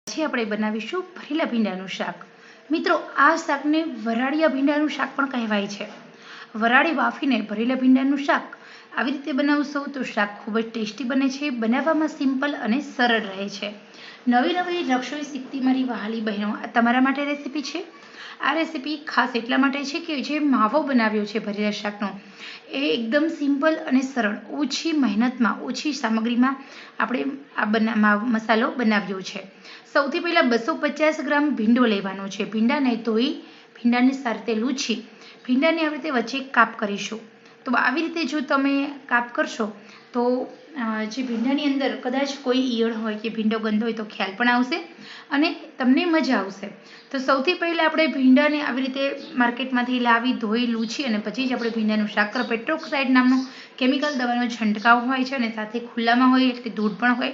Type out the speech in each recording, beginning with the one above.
આજે આપણે બનાવીશું ભરેલા ભીંડાનું શાક। મિત્રો, આ શાકને વરાળિયા ભીંડાનું શાક પણ કહેવાય છે। વરાળી બાફીને ભરેલા ભીંડાનું શાક આવી રીતે બનાવશો તો શાક ખૂબ જ ટેસ્ટી બને છે। બનાવવામાં સિમ્પલ અને સરળ રહે છે। નવી નવી રસોઈ શીખતી મારી વહાલી બહેનો, આ તમારા માટે રેસીપી છે। આ રેસીપી ખાસ એટલા માટે છે કે જે માવો બનાવ્યો છે ભરેલા શાકનો, એ એકદમ સિમ્પલ અને સરળ, ઓછી મહેનતમાં, ઓછી સામગ્રીમાં આપણે આ મસાલો બનાવ્યો છે। સૌથી પહેલાં 250 ગ્રામ ભીંડો લેવાનો છે। ભીંડાને ધોઈ, ભીંડાને સારી રીતે લૂછી, ભીંડાને આવી રીતે વચ્ચે કાપ કરીશું। તો આવી રીતે જો તમે કાપ કરશો તો જે ભીંડાની અંદર કદાચ કોઈ ઈયળ હોય કે ભીંડો ગંદો હોય તો ખ્યાલ પણ આવશે અને તમને મજા આવશે। તો સૌથી પહેલાં આપણે ભીંડાને આવી રીતે માર્કેટમાંથી લાવી, ધોઈ, લૂછી અને પછી જ આપણે ભીંડાનું શાક કરો। પેટ્રોક્સાઇડ નામનો કેમિકલ દવાનો છંટકાવ હોય છે અને સાથે ખુલ્લામાં હોય એટલે ધૂળ પણ હોય,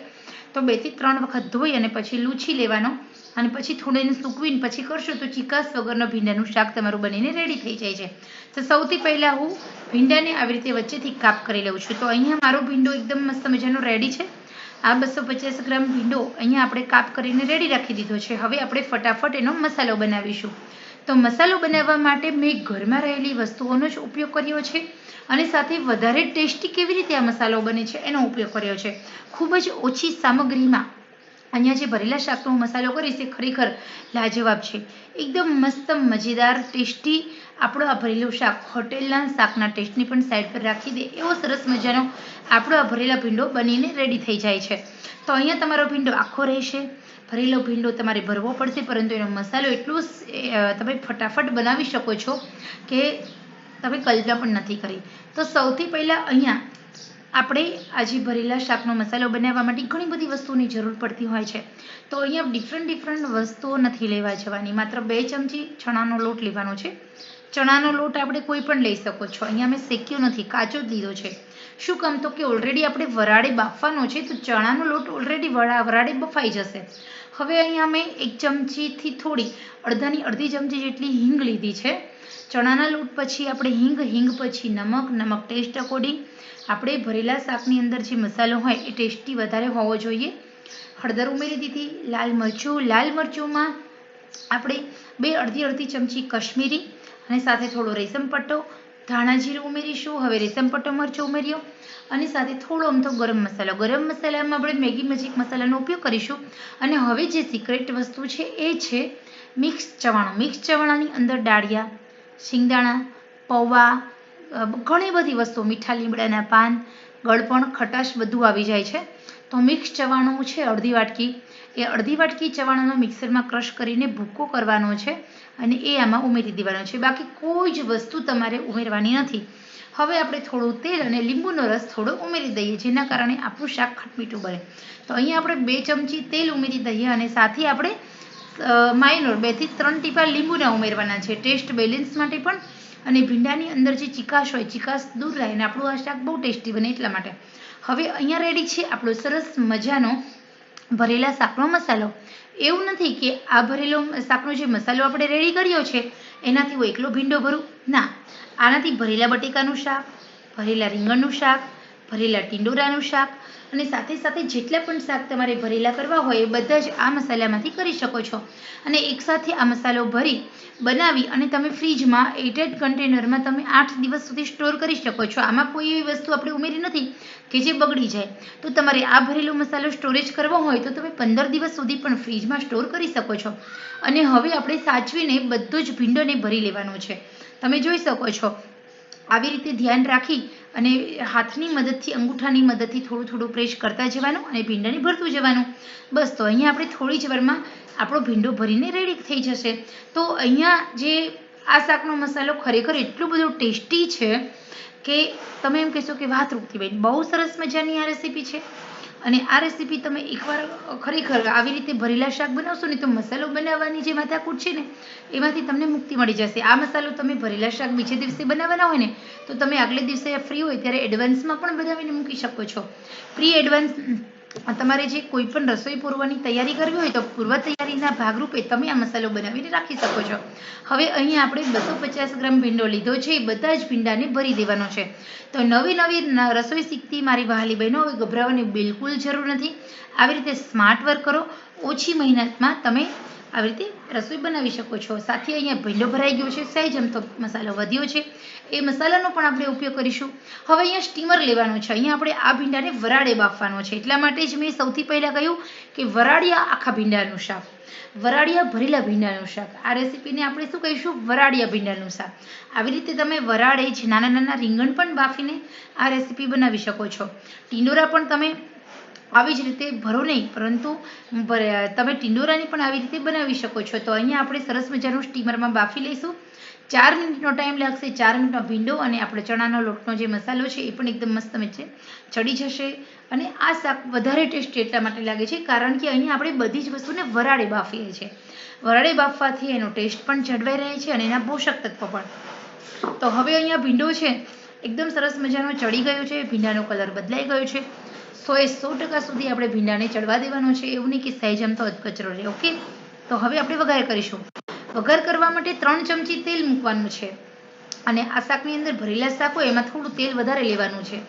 તો 2 થી 3 વખત ધોઈ અને પછી લૂછી લેવાનો અને પછી થોડું એને સૂકવીને પછી કરશો તો ચીકાશ વગરનું ભીંડાનું શાક તમારું બનીને રેડી થઈ જાય છે। તો સૌથી પહેલાં હું ભીંડાને આવી રીતે વચ્ચેથી કાપ કરી લઉં છું। તો અહીંયા મારો ભીંડો એકદમ મસ્ત મજાનો રેડી છે। આ 250 ગ્રામ ભીંડો અહીંયા આપણે કાપ કરીને રેડી રાખી દીધો છે। હવે આપણે ફટાફટ એનો મસાલો બનાવીશું। તો મસાલો બનાવવા માટે મેં ઘરમાં રહેલી વસ્તુઓનો જ ઉપયોગ કર્યો છે અને સાથે વધારે ટેસ્ટી કેવી રીતે આ મસાલો બને છે એનો ઉપયોગ કર્યો છે। ખૂબ જ ઓછી સામગ્રીમાં અહીંયા જે ભરેલા શાકનો મસાલો કરીશ એ ખરેખર લાજવાબ છે। એકદમ મસ્ત મજેદાર ટેસ્ટી આપણો આ ભરેલું શાક હોટેલના શાકના ટેસ્ટની પણ સાઈડ પર રાખી દે એવો સરસ મજાનો આપણો આ ભરેલા ભીંડો બનીને રેડી થઈ જાય છે। તો અહીંયા તમારો ભીંડો આખો રહેશે। ભરેલો ભીંડો તમારે ભરવો પડશે, પરંતુ એનો મસાલો એટલો તમે ફટાફટ બનાવી શકો છો કે તમે કલ્પના પણ નથી કરી। તો સૌથી પહેલાં અહીંયા આપણે આજે ભરેલા શાકનો મસાલો બનાવવા માટે ઘણી બધી વસ્તુઓની જરૂર પડતી હોય છે। તો અહીંયા ડિફરન્ટ વસ્તુઓ નથી લેવા જવાની, માત્ર 2 ચમચી ચણાનો લોટ લેવાનો છે। ચણાનો લોટ આપણે કોઈ પણ લઈ શકો છો। અહીંયા મેં શેક્યો નથી, કાચો જ લીધો છે। શું કામ? તો કે ઓલરેડી આપણે વરાળે બાફવાનો છે, તો ચણાનો લોટ ઓલરેડી વરાળે બફાઈ જશે। હવે અહીંયા મેં 1 ચમચીથી થોડી અડધી ચમચી જેટલી હિંગ લીધી છે। ચણાના લોટ પછી આપણે હિંગ પછી નમક ટેસ્ટ અકોર્ડિંગ। આપણે ભરેલા શાકની અંદર જે મસાલો હોય એ ટેસ્ટી વધારે હોવો જોઈએ। હળદર ઉમેરી દીધી। લાલ મરચુંમાં આપણે 2 અડધી ચમચી કશ્મીરી અને સાથે થોડો રેશમ પટ્ટો, ધાણા જીરું ઉમેરીશું। હવે રેશમ પટ્ટો મરચું ઉમેર્યો અને સાથે થોડો અમથો ગરમ મસાલામાં આપણે મેગી મેજિક મસાલાનો ઉપયોગ કરીશું। અને હવે જે સિક્રેટ વસ્તુ છે એ છે મિક્સ ચવાણું। મિક્સ ચવાણાની અંદર ડાળિયા, શિંગદાણા, પૌવા, ઘણી બધી વસ્તુઓ, મીઠા લીમડાના પાન, ગળપણ, ખટાશ બધું આવી જાય છે। તો મિક્સ ચવાણું છે અડધી વાટકી ચવાણાનો મિક્સરમાં ક્રશ કરીને ભૂકો કરવાનો છે અને એ આમાં ઉમેરી દેવાનો છે। બાકી કોઈ જ વસ્તુ તમારે ઉમેરવાની નથી। હવે આપણે થોડું તેલ અને લીંબુનો રસ થોડો ઉમેરી દઈએ, જેના કારણે આપણું શાક ખટમીઠું બને। તો અહીંયા આપણે 2 ચમચી તેલ ઉમેરી દઈએ અને સાથે આપણે માઇનોર 2 થી 3 ટીપા લીંબુના ઉમેરવાના છે, ટેસ્ટ બેલેન્સ માટે પણ અને ભીંડાની અંદર જે ચીકાશ હોય ચીકાશ દૂર રહે અને આપણું આ શાક બહુ ટેસ્ટી બને એટલા માટે। હવે અહીંયા રેડી છે આપણો સરસ મજાનો ભરેલા શાકનો મસાલો। એવું નથી કે આ ભરેલો શાકનો જે મસાલો આપણે રેડી કર્યો છે એનાથી હું એકલો ભીંડો ભરું, ના, આનાથી ભરેલા બટેકાનું શાક, ભરેલા રીંગણનું શાક, ભરેલા ટીંડોરાનું શાક અને સાથે જેટલા પણ શાક તમારે ભરેલા કરવા હોય એ બધા જ આ મસાલામાંથી કરી શકો છો। અને એકસાથે આ મસાલો ભરી બનાવી અને તમે ફ્રીજમાં એરટાઇટ કન્ટેનરમાં તમે 8 દિવસ સુધી સ્ટોર કરી શકો છો। આમાં કોઈ એવી વસ્તુ આપણે ઉમેરી નથી કે જે બગડી જાય। તો તમારે આ ભરેલો મસાલો સ્ટોરેજ કરવો હોય તો તમે 15 દિવસ સુધી પણ ફ્રીજમાં સ્ટોર કરી શકો છો। અને હવે આપણે સાચવીને બધો જ ભીંડોને ભરી લેવાનો છે। તમે જોઈ શકો છો આવી રીતે ધ્યાન રાખી અને હાથની મદદથી, અંગૂઠાની મદદથી થોડું પ્રેસ કરતા જવાનું અને ભીંડાને ભરતું જવાનું। બસ, તો અહીંયા આપણે થોડી જ વારમાં આપણો ભીંડો ભરીને રેડી થઈ જશે। તો અહીંયા જે આ શાકનો મસાલો ખરેખર એટલો બધો ટેસ્ટી છે કે તમે એમ કહેશો કે વાહ તૃપ્તિબેન, બહુ સરસ મજાની આ રેસીપી છે। અને આ રેસીપી તમે એકવાર ખરેખર આવી રીતે ભરેલા શાક બનાવશો ને તો મસાલો બનાવવાની જે માથાકૂટ છે ને એમાંથી તમને મુક્તિ મળી જશે। આ મસાલો તમે ભરેલા શાક બીજે દિવસે બનાવવાના હોય ને તો તમે આગલે દિવસે ફ્રી હોય ત્યારે એડવાન્સમાં પણ બનાવીને મૂકી શકો છો। એડવાન્સ તમારે જે કોઈ પણ રસોઈ પૂરવાની તૈયારી કરવી હોય તો પૂર્વ તૈયારીના ભાગરૂપે તમે આ મસાલો બનાવીને રાખી શકો છો। હવે અહીંયા આપણે 250 ગ્રામ ભીંડો લીધો છે, એ બધા જ ભીંડાને ભરી દેવાનો છે। તો નવી રસોઈ શીખતી મારી વહાલી બહેનો, હવે ગભરાવાની બિલકુલ જરૂર નથી। આવી રીતે સ્માર્ટ વર્ક કરો ઓછી મહેનતમાં તમે આવી રીતે રસોઈ બનાવી શકો છો. સાથે અહીંયા ભીંડો ભરાઈ ગયો છે, સહેજ અમથો મસાલો વધ્યો છે, એ મસાલાનો પણ આપણે ઉપયોગ કરીશું. હવે અહીંયા સ્ટીમર લેવાનું છે. અહીંયા આપણે આ ભીંડાને વરાળે બાફવાનો છે. એટલા માટે જ મેં સૌથી પહેલાં કહ્યું કે વરાળિયા આખા ભીંડાનું શાક, વરાળિયા ભરેલા ભીંડાનું શાક. આ રેસીપીને આપણે શું કહીશું? વરાળિયા ભીંડાનું શાક. આવી રીતે તમે વરાળે જ નાના નાના રીંગણ પણ બાફીને આ રેસીપી બનાવી શકો છો. ટીંડોરા પણ તમે આવી જ રીતે ભરો નહીં, પરંતુ તમે ટીંડોરાની પણ આવી રીતે બનાવી શકો છો. તો અહીંયા આપણે સરસ મજાનું સ્ટીમરમાં બાફી લઈશું. 4 મિનિટનો ટાઈમ લાગશે. 4 મિનિટનો ભીંડો અને આપણે ચણાનો લોટનો જે મસાલો છે એ પણ એકદમ મસ્ત વચ્ચે ચડી જશે. અને આ શાક વધારે ટેસ્ટી એટલા માટે લાગે છે કારણ કે અહીંયા આપણે બધી જ વસ્તુને વરાળે બાફીએ છીએ. વરાળે બાફવાથી એનો ટેસ્ટ પણ જળવાઈ રહે છે અને એના પોષક તત્વો પણ. તો હવે અહીંયા ભીંડો છે એકદમ સરસ મજાનો ચડી ગયો છે, ભીંડાનો કલર બદલાઈ ગયો છે. 100% સુધી આપણે ભીંડાને ચડવા દેવાનો છે, એવું નહીં કે સહેજ અમથો અધકચરો રહે. ઓકે, તો હવે આપણે વઘાર કરીશું. વઘાર કરવા માટે 3 ચમચી તેલ મૂકવાનું છે. અને આ શાકની અંદર ભરેલા શાક હોય એમાં થોડું તેલ વધારે લેવાનું છે.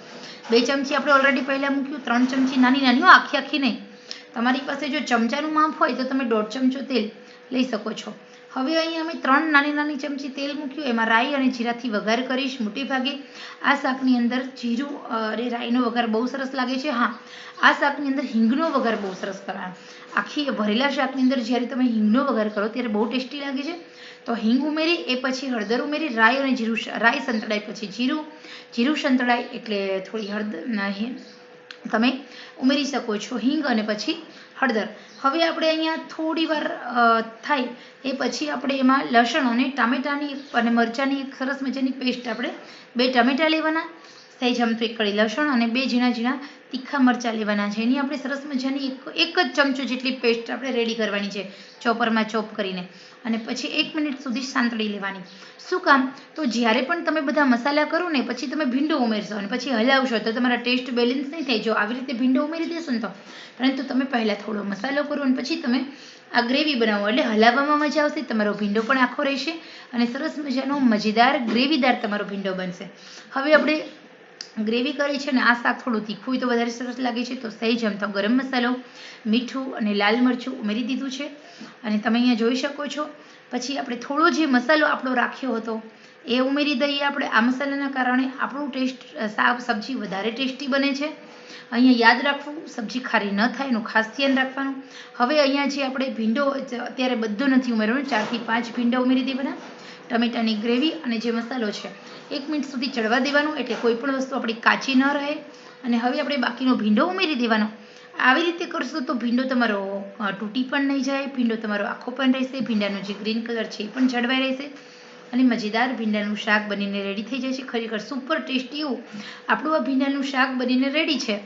2 ચમચી આપણે ઓલરેડી પહેલાં મૂક્યું, 3 ચમચી નાની નાની, આખી આખી નહીં. તમારી પાસે જો ચમચાનું માપ હોય તો તમે 1.5 ચમચો તેલ લઈ શકો છો. હવે અહીંયા અમે 3 નાની નાની ચમચી તેલ મૂક્યું, એમાં રાઈ અને જીરાથી વઘાર કરીશ. મોટે ભાગે આ શાકની અંદર જીરું અને રાઈનો વઘાર બહુ સરસ લાગે છે. હા, આ શાકની અંદર હિંગનો વઘાર બહુ સરસ કરવાનો. આખી ભરેલા શાકની અંદર જ્યારે તમે હિંગનો વઘાર કરો ત્યારે બહુ ટેસ્ટી લાગે છે. તો હિંગ ઉમેરી, એ પછી હળદર ઉમેરી, રાઈ અને જીરું, રાઈ સંતળાય પછી જીરું સંતળાય એટલે થોડી હળદર તમે ઉમેરી શકો છો, હિંગ અને પછી હળદર. હવે આપણે અહીંયા થોડી વાર થાય એ પછી આપણે એમાં લસણ અને ટામેટાની અને મરચાંની એક સરસ મજાની પેસ્ટ, આપણે 2 ટામેટાં લેવાના, સહેજ અમથું 1 કળી લસણ અને 2 ઝીણા ઝીણા તીખા મરચાં લેવાના છે. એની આપણે સરસ મજાની એક જ ચમચો જેટલી પેસ્ટ આપણે રેડી કરવાની છે, ચોપરમાં ચોપ કરીને. અને પછી 1 મિનિટ સુધી સાંતળી લેવાની. શું કામ? તો જ્યારે પણ તમે બધા મસાલા કરો ને પછી તમે ભીંડો ઉમેરશો અને પછી હલાવશો તો તમારા ટેસ્ટ બેલેન્સ નહીં થાય. જો આવી રીતે ભીંડો ઉમેરી દેશો ને તો, પરંતુ તમે પહેલાં થોડો મસાલો કરો અને પછી તમે આ ગ્રેવી બનાવો એટલે હલાવવામાં મજા આવશે. તમારો ભીંડો પણ આખો રહેશે અને સરસ મજાનો મજેદાર ગ્રેવીદાર તમારો ભીંડો બનશે. હવે આપણે ગ્રેવી કરી છે ને આ શાક થોડું તીખું હોય તો વધારે સરસ લાગે છે. તો સહેજ અમથો ગરમ મસાલો, મીઠું અને લાલ મરચું ઉમેરી દીધું છે. અને તમે અહીંયા જોઈ શકો છો. પછી આપણે થોડો જે મસાલો આપણો રાખ્યો હતો એ ઉમેરી દઈએ. આપણે આ મસાલાના કારણે આપણું સબ્જી વધારે ટેસ્ટી બને છે. અહીંયા યાદ રાખવું, સબ્જી ખારી ન થાય એનું ખાસ ધ્યાન રાખવાનું. હવે અહીંયા જે આપણે ભીંડો અત્યારે બધો નથી ઉમેરવાનો, 4 થી 5 ભીંડા ઉમેરી દેવાના. ટમેટાની ગ્રેવી અને જે મસાલો છે 1 મિનિટ સુધી ચડવા દેવાનું એટલે કોઈ પણ વસ્તુ આપણી કાચી ન રહે. અને હવે આપણે બાકીનો ભીંડો ઉમેરી દેવાનો. આવી રીતે કરશો તો ભીંડો તમારો તૂટી પણ નહીં જાય, ભીંડો તમારો આખો પણ રહેશે, ભીંડાનો જે ગ્રીન કલર છે એ પણ જળવાઈ રહેશે અને મજેદાર ભીંડાનું શાક બનીને રેડી થઈ જાય છે. ખરેખર સુપર ટેસ્ટી એવું આપણું આ ભીંડાનું શાક બનીને રેડી છે.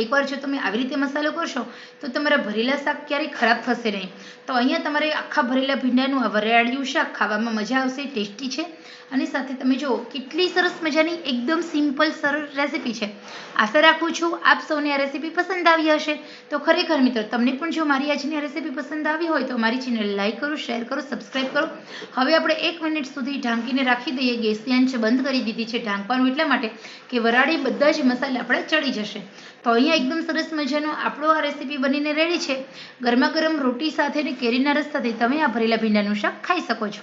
એકવાર જો તમે આવી રીતે મસાલો કરશો તો તમારા ભરેલા શાક ક્યારેય ખરાબ થશે નહીં. તો અહીંયા તમારે આખા ભરેલા ભીંડાનું આ વરાળિયું શાક ખાવામાં મજા આવશે, ટેસ્ટી છે. અને સાથે તમે જુઓ કેટલી સરસ મજાની એકદમ સિમ્પલ સરળ રેસીપી છે. આશા રાખું છું આપ સૌને આ રેસીપી પસંદ આવી હશે. તો ખરેખર મિત્રો તમને પણ જો મારી આજની આ રેસીપી પસંદ આવી હોય તો મારી ચેનલ લાઈક કરો, શેર કરો, સબસ્ક્રાઈબ કરો. હવે આપણે 1 મિનિટ સુધી ઢાંકીને રાખી દઈએ. ગેસની આંચ બંધ કરી દીધી છે. ઢાંકવાનું એટલા માટે કે વરાળી બધા જ મસાલા આપણે ચડી જશે. તો અહીંયા એકદમ સરસ મજાનો આપણો આ રેસીપી બનીને રેડી છે. ગરમા ગરમ રોટી સાથે અને કેરીના રસ સાથે તમે આ ભરેલા ભીંડાનું શાક ખાઈ શકો છો.